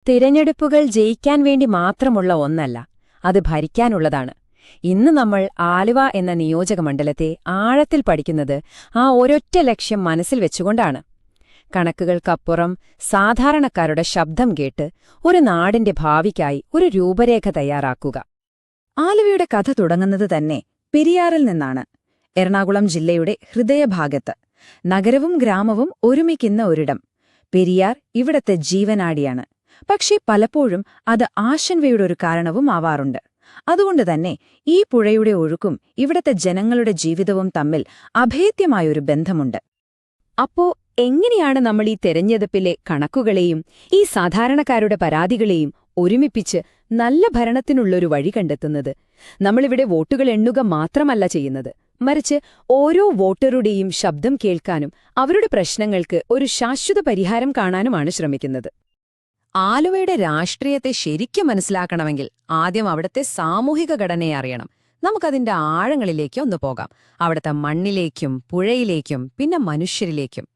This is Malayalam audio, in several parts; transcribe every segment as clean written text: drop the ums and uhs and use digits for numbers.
തിരഞ്ഞെടുപ്പുകൾ ജയിക്കാൻ വേണ്ടി മാത്രമുള്ള ഒന്നല്ല, അത് ഭരിക്കാനുള്ളതാണ്. ഇന്ന് നമ്മൾ ആലുവ എന്ന നിയോജകമണ്ഡലത്തെ ആഴത്തിൽ പഠിക്കുന്നത് ആ ഒരൊറ്റ ലക്ഷ്യം മനസ്സിൽ വെച്ചുകൊണ്ടാണ്. കണക്കുകൾക്കപ്പുറം സാധാരണക്കാരുടെ ശബ്ദം കേട്ട് ഒരു നാടിന്റെ ഭാവിക്കായി ഒരു രൂപരേഖ തയ്യാറാക്കുക. ആലുവയുടെ കഥ തുടങ്ങുന്നത് തന്നെ പെരിയാറിൽ നിന്നാണ്. എറണാകുളം ജില്ലയുടെ ഹൃദയഭാഗത്ത് നഗരവും ഗ്രാമവും ഒരുമിക്കുന്ന ഒരിടം. പെരിയാർ ഇവിടത്തെ ജീവനാഡിയാണ്. പക്ഷേ പലപ്പോഴും അത് ആശങ്കയുടെ ഒരു കാരണവും ആവാറുണ്ട്. അതുകൊണ്ടുതന്നെ ഈ പുഴയുടെ ഒഴുക്കും ഇവിടത്തെ ജനങ്ങളുടെ ജീവിതവും തമ്മിൽ അഭേദ്യമായൊരു ബന്ധമുണ്ട്. അപ്പോ എങ്ങനെയാണ് നമ്മൾ ഈ തെരഞ്ഞെടുപ്പിലെ കണക്കുകളെയും ഈ സാധാരണക്കാരുടെ പരാതികളെയും ഒരുമിപ്പിച്ച് നല്ല ഭരണത്തിനുള്ളൊരു വഴി കണ്ടെത്തുന്നത്? നമ്മളിവിടെ വോട്ടുകൾ എണ്ണുക മാത്രമല്ല ചെയ്യുന്നത്, മറിച്ച് ഓരോ വോട്ടറുടെയും ശബ്ദം കേൾക്കാനും അവരുടെ പ്രശ്നങ്ങൾക്ക് ഒരു ശാശ്വത പരിഹാരം കാണാനുമാണ് ശ്രമിക്കുന്നത്. ആലുവയുടെ രാഷ്ട്രീയത്തെ ശരിക്കും മനസ്സിലാക്കണമെങ്കിൽ ആദ്യം അവിടുത്തെ സാമൂഹിക ഘടനയെ അറിയണം. നമുക്കതിന്റെ ആഴങ്ങളിലേക്ക് ഒന്ന് പോകാം. അവിടുത്തെ മണ്ണിലേക്കും പുഴയിലേക്കും പിന്നെ മനുഷ്യരിലേക്കും.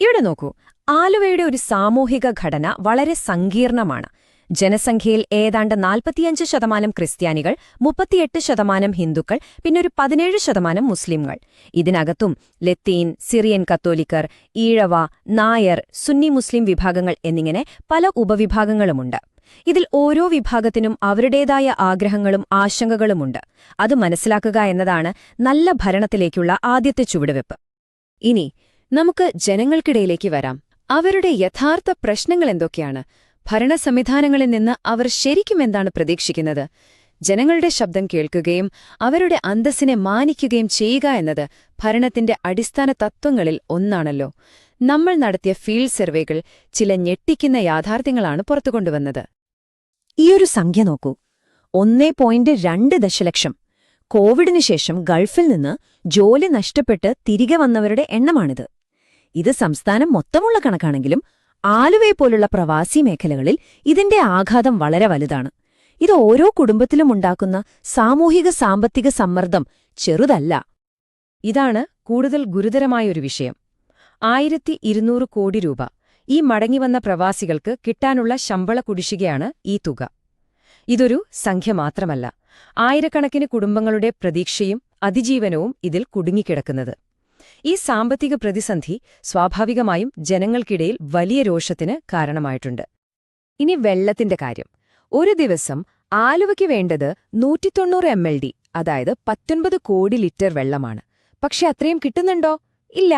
ഇവിടെ നോക്കൂ, ആലുവയുടെ ഒരു സാമൂഹിക ഘടന വളരെ സങ്കീർണമാണ്. ജനസംഖ്യയിൽ ഏതാണ്ട് 45% ക്രിസ്ത്യാനികൾ, 38% ഹിന്ദുക്കൾ, പിന്നൊരു 17% മുസ്ലിംകൾ. ഇതിനകത്തും ലത്തീൻ, സിറിയൻ കത്തോലിക്കർ, ഈഴവ, നായർ, സുന്നി മുസ്ലിം വിഭാഗങ്ങൾ എന്നിങ്ങനെ പല ഉപവിഭാഗങ്ങളുമുണ്ട്. ഇതിൽ ഓരോ വിഭാഗത്തിനും അവരുടേതായ ആഗ്രഹങ്ങളും ആശങ്കകളുമുണ്ട്. അത് മനസ്സിലാക്കുക എന്നതാണ് നല്ല ഭരണത്തിലേക്കുള്ള ആദ്യത്തെ ചുവടുവെപ്പ്. ഇനി നമുക്ക് ജനങ്ങൾക്കിടയിലേക്ക് വരാം. അവരുടെ യഥാർത്ഥ പ്രശ്നങ്ങൾ എന്തൊക്കെയാണ്? ഭരണ സംവിധാനങ്ങളിൽ നിന്ന് അവർ ശരിക്കും എന്താണ് പ്രതീക്ഷിക്കുന്നത്? ജനങ്ങളുടെ ശബ്ദം കേൾക്കുകയും അവരുടെ അന്തസ്സിനെ മാനിക്കുകയും ചെയ്യുക എന്നത് ഭരണത്തിന്റെ അടിസ്ഥാന തത്വങ്ങളിൽ ഒന്നാണല്ലോ. നമ്മൾ നടത്തിയ ഫീൽഡ് സർവേകൾ ചില ഞെട്ടിക്കുന്ന യാഥാർത്ഥ്യങ്ങളാണ് പുറത്തുകൊണ്ടുവന്നത്. ഈയൊരു സംഖ്യ നോക്കൂ, 1.2 ദശലക്ഷം. കോവിഡിന് ശേഷം ഗൾഫിൽ നിന്ന് ജോലി നഷ്ടപ്പെട്ട് തിരികെ വന്നവരുടെ എണ്ണമാണിത്. ഇത് സംസ്ഥാനം മൊത്തമുള്ള കണക്കാണെങ്കിലും ആലുവയെപ്പോലുള്ള പ്രവാസി മേഖലകളിൽ ഇതിന്റെ ആഘാതം വളരെ വലുതാണ്. ഇത് ഓരോ കുടുംബത്തിലും ഉണ്ടാക്കുന്ന സാമൂഹിക സാമ്പത്തിക സമ്മർദ്ദം ചെറുതല്ല. ഇതാണ് കൂടുതൽ ഗുരുതരമായൊരു വിഷയം. 1200 കോടി രൂപ ഈ മടങ്ങിവന്ന പ്രവാസികൾക്ക് കിട്ടാനുള്ള ശമ്പള കുടിശ്ശികയാണ് ഈ തുക. ഇതൊരു സംഖ്യ മാത്രമല്ല, ആയിരക്കണക്കിന് കുടുംബങ്ങളുടെ പ്രതീക്ഷയും അതിജീവനവും ഇതിൽ കുടുങ്ങിക്കിടക്കുന്നത്. ഈ സാമ്പത്തിക പ്രതിസന്ധി സ്വാഭാവികമായും ജനങ്ങൾക്കിടയിൽ വലിയ രോഷത്തിന് കാരണമായിട്ടുണ്ട്. ഇനി വെള്ളത്തിന്റെ കാര്യം. ഒരു ദിവസം ആലുവയ്ക്ക് വേണ്ടത് 190 mld, അതായത് 19 കോടി ലിറ്റർ വെള്ളമാണ്. പക്ഷെ അത്രയും കിട്ടുന്നുണ്ടോ? ഇല്ല.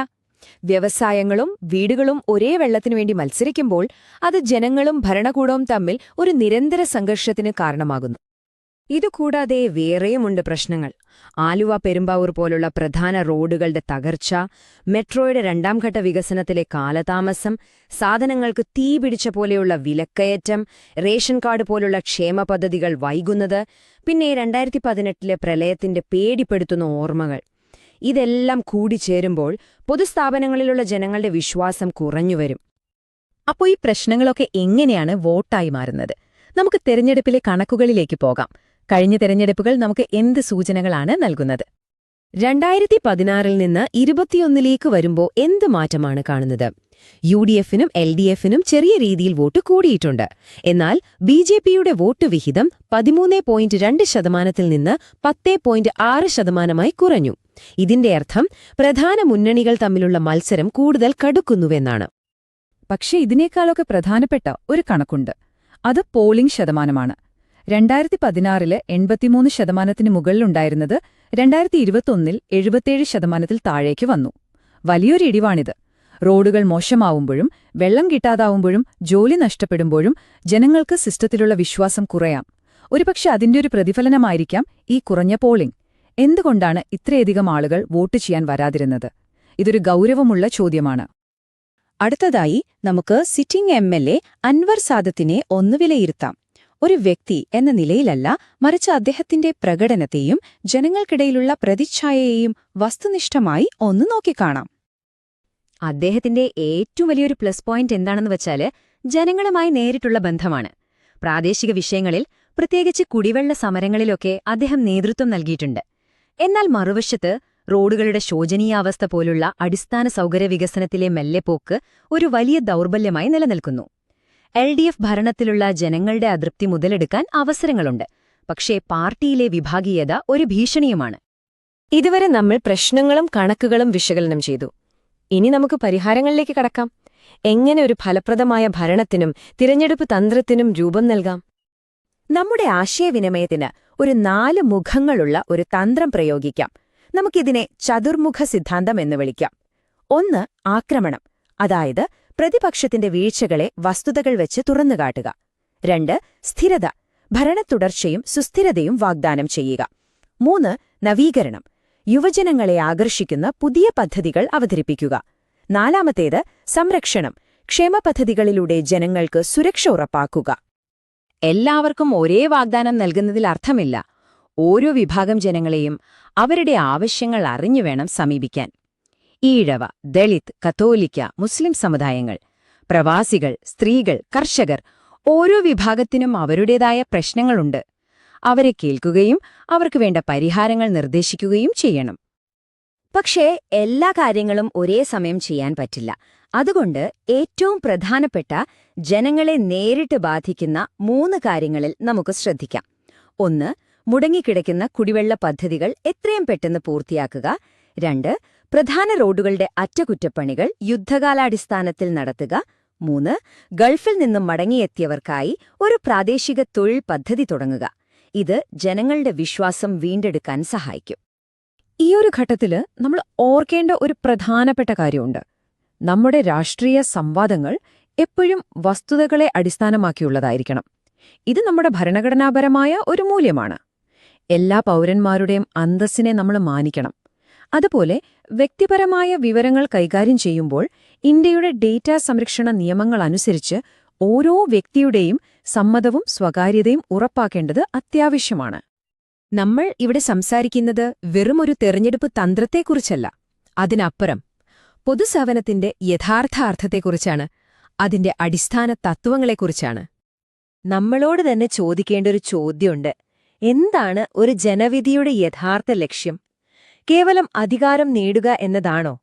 വ്യവസായങ്ങളും വീടുകളും ഒരേ വെള്ളത്തിനു വേണ്ടി മത്സരിക്കുമ്പോൾ അത് ജനങ്ങളും ഭരണകൂടവും തമ്മിൽ ഒരു നിരന്തര സംഘർഷത്തിന് കാരണമാകുന്നു. ഇതുകൂടാതെ വേറെയുമുണ്ട് പ്രശ്നങ്ങൾ. ആലുവ പെരുമ്പാവൂർ പോലുള്ള പ്രധാന റോഡുകളുടെ തകർച്ച, മെട്രോയുടെ 2ാം ഘട്ട വികസനത്തിലെ കാലതാമസം, സാധനങ്ങൾക്ക് തീപിടിച്ച പോലെയുള്ള വിലക്കയറ്റം, റേഷൻ കാർഡ് പോലുള്ള ക്ഷേമ പദ്ധതികൾ വൈകുന്നത്, പിന്നെ 2018 പ്രളയത്തിന്റെ പേടിപ്പെടുത്തുന്ന ഓർമ്മകൾ. ഇതെല്ലാം കൂടിച്ചേരുമ്പോൾ പൊതുസ്ഥാപനങ്ങളിലുള്ള ജനങ്ങളുടെ വിശ്വാസം കുറഞ്ഞുവരും. അപ്പോൾ ഈ പ്രശ്നങ്ങളൊക്കെ എങ്ങനെയാണ് വോട്ടായി മാറുന്നത്? നമുക്ക് തെരഞ്ഞെടുപ്പിലെ കണക്കുകളിലേക്ക് പോകാം. കഴിഞ്ഞ തെരഞ്ഞെടുപ്പുകൾ നമുക്ക് എന്ത് സൂചനകളാണ് നൽകുന്നത്? 2016 നിന്ന് 21 വരുമ്പോൾ എന്ത് മാറ്റമാണ് കാണുന്നത്? UDFനും LDFനും ചെറിയ രീതിയിൽ വോട്ട് കൂടിയിട്ടുണ്ട്. എന്നാൽ BJPയുടെ വോട്ട് വിഹിതം 13.2% നിന്ന് 10.6% കുറഞ്ഞു. ഇതിന്റെ അർത്ഥം പ്രധാന മുന്നണികൾ തമ്മിലുള്ള മത്സരം കൂടുതൽ കടുക്കുന്നുവെന്നാണ്. പക്ഷേ ഇതിനേക്കാളൊക്കെ പ്രധാനപ്പെട്ട ഒരു കണക്കുണ്ട്. അത് പോളിംഗ് ശതമാനമാണ്. 2016 83% മുകളിലുണ്ടായിരുന്നത് 2021 77% താഴേക്ക് വന്നു. വലിയൊരു ഇടിവാണിത്. റോഡുകൾ മോശമാവുമ്പോഴും വെള്ളം കിട്ടാതാവുമ്പോഴും ജോലി നഷ്ടപ്പെടുമ്പോഴും ജനങ്ങൾക്ക് സിസ്റ്റത്തിലുള്ള വിശ്വാസം കുറയാം. ഒരുപക്ഷെ അതിന്റെ ഒരു പ്രതിഫലനമായിരിക്കാം ഈ കുറഞ്ഞ പോളിംഗ്. എന്തുകൊണ്ടാണ് ഇത്രയധികം ആളുകൾ വോട്ട് ചെയ്യാൻ വരാതിരുന്നത്? ഇതൊരു ഗൗരവമുള്ള ചോദ്യമാണ്. അടുത്തതായി നമുക്ക് സിറ്റിംഗ് MLA അൻവർ സാദത്തിനെ ഒന്ന് വിലയിരുത്താം. ഒരു വ്യക്തി എന്ന നിലയിലല്ല, മറിച്ച് അദ്ദേഹത്തിന്റെ പ്രകടനത്തെയും ജനങ്ങൾക്കിടയിലുള്ള പ്രതിച്ഛായയെയും വസ്തുനിഷ്ഠമായി ഒന്ന് നോക്കിക്കാണാം. അദ്ദേഹത്തിന്റെ ഏറ്റവും വലിയൊരു പ്ലസ് പോയിന്റ് എന്താണെന്ന് വെച്ചാല് ജനങ്ങളുമായി നേരിട്ടുള്ള ബന്ധമാണ്. പ്രാദേശിക വിഷയങ്ങളിൽ, പ്രത്യേകിച്ച് കുടിവെള്ള സമരങ്ങളിലൊക്കെ അദ്ദേഹം നേതൃത്വം നൽകിയിട്ടുണ്ട്. എന്നാൽ മറുവശത്ത് റോഡുകളുടെ ശോചനീയാവസ്ഥ പോലുള്ള അടിസ്ഥാന സൗകര്യ വികസനത്തിലെ മെല്ലെപ്പോക്ക് ഒരു വലിയ ദൗർബല്യമായി നിലനിൽക്കുന്നു. LDF ഭരണത്തിലുള്ള ജനങ്ങളുടെ അതൃപ്തി മുതലെടുക്കാൻ അവസരങ്ങളുണ്ട്. പക്ഷേ പാർട്ടിയിലെ വിഭാഗീയത ഒരു ഭീഷണിയുമാണ്. ഇതുവരെ നമ്മൾ പ്രശ്നങ്ങളും കണക്കുകളും വിശകലനം ചെയ്തു. ഇനി നമുക്ക് പരിഹാരങ്ങളിലേക്ക് കടക്കാം. എങ്ങനെ ഒരു ഫലപ്രദമായ ഭരണത്തിനും തിരഞ്ഞെടുപ്പ് തന്ത്രത്തിനും രൂപം നൽകാം? നമ്മുടെ ആശയവിനിമയത്തിന് ഒരു 4 മുഖങ്ങളുള്ള ഒരു തന്ത്രം പ്രയോഗിക്കാം. നമുക്കിതിനെ ചതുർമുഖ സിദ്ധാന്തം എന്ന് വിളിക്കാം. 1. ആക്രമണം, അതായത് പ്രതിപക്ഷത്തിന്റെ വീഴ്ചകളെ വസ്തുതകൾ വെച്ച് തുറന്നുകാട്ടുക. 2. സ്ഥിരത, ഭരണത്തുടർച്ചയും സുസ്ഥിരതയും വാഗ്ദാനം ചെയ്യുക. 3. നവീകരണം, യുവജനങ്ങളെ ആകർഷിക്കുന്ന പുതിയ പദ്ധതികൾ അവതരിപ്പിക്കുക. 4. സംരക്ഷണം, ക്ഷേമപദ്ധതികളിലൂടെ ജനങ്ങൾക്ക് സുരക്ഷ ഉറപ്പാക്കുക. എല്ലാവർക്കും ഒരേ വാഗ്ദാനം നൽകുന്നതിൽ അർത്ഥമില്ല. ഓരോ വിഭാഗം ജനങ്ങളെയും അവരുടെ ആവശ്യങ്ങൾ അറിഞ്ഞുവേണം സമീപിക്കാൻ. ഈഴവ, ദളിത്, കത്തോലിക്ക, മുസ്ലിം സമുദായങ്ങൾ, പ്രവാസികൾ, സ്ത്രീകൾ, കർഷകർ, ഓരോ വിഭാഗത്തിനും അവരുടേതായ പ്രശ്നങ്ങളുണ്ട്. അവരെ കേൾക്കുകയും അവർക്ക് വേണ്ട പരിഹാരങ്ങൾ നിർദ്ദേശിക്കുകയും ചെയ്യണം. പക്ഷേ എല്ലാ കാര്യങ്ങളും ഒരേ സമയം ചെയ്യാൻ പറ്റില്ല. അതുകൊണ്ട് ഏറ്റവും പ്രധാനപ്പെട്ട ജനങ്ങളെ നേരിട്ട് ബാധിക്കുന്ന 3 കാര്യങ്ങളിൽ നമുക്ക് ശ്രദ്ധിക്കാം. 1. മുടങ്ങിക്കിടക്കുന്ന കുടിവെള്ള പദ്ധതികൾ എത്രയും പെട്ടെന്ന് പൂർത്തിയാക്കുക. 2. പ്രധാന റോഡുകളുടെ അറ്റകുറ്റപ്പണികൾ യുദ്ധകാലാടിസ്ഥാനത്തിൽ നടത്തുക. 3. ഗൾഫിൽ നിന്നും മടങ്ങിയെത്തിയവർക്കായി ഒരു പ്രാദേശിക തൊഴിൽ പദ്ധതി തുടങ്ങുക. ഇത് ജനങ്ങളുടെ വിശ്വാസം വീണ്ടെടുക്കാൻ സഹായിക്കും. ഈയൊരു ഘട്ടത്തില് നമ്മൾ ഓർക്കേണ്ട ഒരു പ്രധാനപ്പെട്ട കാര്യമുണ്ട്. നമ്മുടെ രാഷ്ട്രീയ സംവാദങ്ങൾ എപ്പോഴും വസ്തുതകളെ അടിസ്ഥാനമാക്കിയുള്ളതായിരിക്കണം. ഇത് നമ്മുടെ ഭരണഘടനാപരമായ ഒരു മൂല്യമാണ്. എല്ലാ പൗരന്മാരുടെയും അന്തസ്സിനെ നമ്മൾ മാനിക്കണം. അതുപോലെ വ്യക്തിപരമായ വിവരങ്ങൾ കൈകാര്യം ചെയ്യുമ്പോൾ ഇന്ത്യയുടെ ഡേറ്റാ സംരക്ഷണ നിയമങ്ങളനുസരിച്ച് ഓരോ വ്യക്തിയുടെയും സമ്മതവും സ്വകാര്യതയും ഉറപ്പാക്കേണ്ടത് അത്യാവശ്യമാണ്. നമ്മൾ ഇവിടെ സംസാരിക്കുന്നത് വെറുമൊരു തെരഞ്ഞെടുപ്പ് തന്ത്രത്തെക്കുറിച്ചല്ല. അതിനപ്പുറം പൊതുസേവനത്തിന്റെ യഥാർത്ഥ അർത്ഥത്തെക്കുറിച്ചാണ്. അതിന്റെ അടിസ്ഥാന തത്വങ്ങളെക്കുറിച്ചാണ്. നമ്മളോട് തന്നെ ചോദിക്കേണ്ട ഒരു ചോദ്യമുണ്ട്. എന്താണ് ഒരു ജനവിധിയുടെ യഥാർത്ഥ ലക്ഷ്യം? കേവലം അധികാരം നേടുക എന്നതാണോ?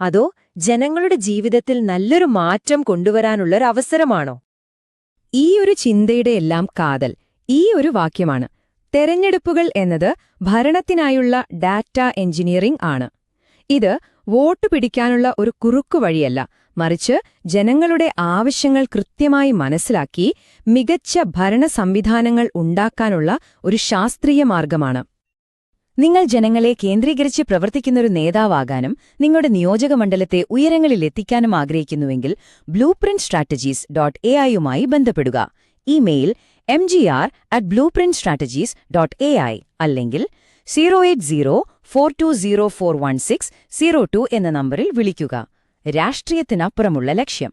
അതോ ജനങ്ങളുടെ ജീവിതത്തിൽ നല്ലൊരു മാറ്റം കൊണ്ടുവരാനുള്ളൊരവസരമാണോ? ഈ ഒരു ചിന്തയുടെയെല്ലാം കാതൽ ഈ ഒരു വാക്യമാണ്. തെരഞ്ഞെടുപ്പുകൾ എന്നത് ഭരണത്തിനായുള്ള ഡാറ്റാ എഞ്ചിനീയറിംഗ് ആണ്. ഇത് വോട്ട് പിടിക്കാനുള്ള ഒരു കുറുക്കുവഴിയല്ല, മറിച്ച് ജനങ്ങളുടെ ആവശ്യങ്ങൾ കൃത്യമായി മനസ്സിലാക്കി മികച്ച ഭരണ സംവിധാനങ്ങൾ ഉണ്ടാക്കാനുള്ള ഒരു ശാസ്ത്രീയ മാർഗമാണ്. നിങ്ങൾ ജനങ്ങളെ കേന്ദ്രീകരിച്ച് പ്രവർത്തിക്കുന്നൊരു നേതാവാകാനും നിങ്ങളുടെ നിയോജകമണ്ഡലത്തെ ഉയരങ്ങളിലെത്തിക്കാനും ആഗ്രഹിക്കുന്നുവെങ്കിൽ blueprintstrategies.ai ബന്ധപ്പെടുക. ഇമെയിൽ mgr@blueprintstrategies.ai അല്ലെങ്കിൽ 08042041602 എന്ന നമ്പറിൽ വിളിക്കുക. രാഷ്ട്രീയത്തിനപ്പുറമുള്ള ലക്ഷ്യം.